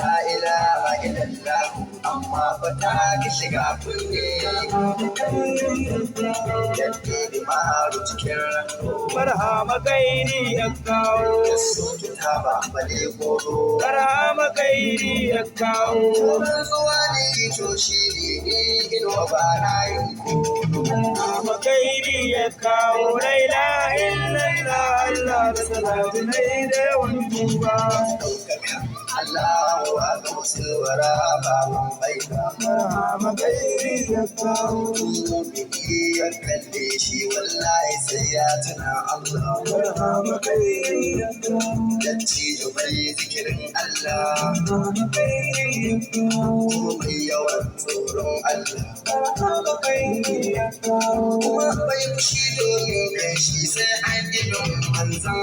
La ilaha illallah amma fa ta ki shiga kunne yadda da maharu cikin barhama kairi ya kawo su ta ba bale goro barhama kairi ya kawo zuwa ne to shi ne ido ba na yin kodo barhama kairi ya kawo la ilaha illallah Allah da salatu ne da yawan tuba Allahu akbar sura ba mun baida barhama kairi ya kawo ya kalle shi wallahi sai ya tuna Allah barhama kairi ya kawo dattijo bai zikirin Allah barhama kairi ya kawo kuma mai yawan tsoron Allah barhama kairi ya kawo kuma bai fushi domin kai shi sai an yi don manzan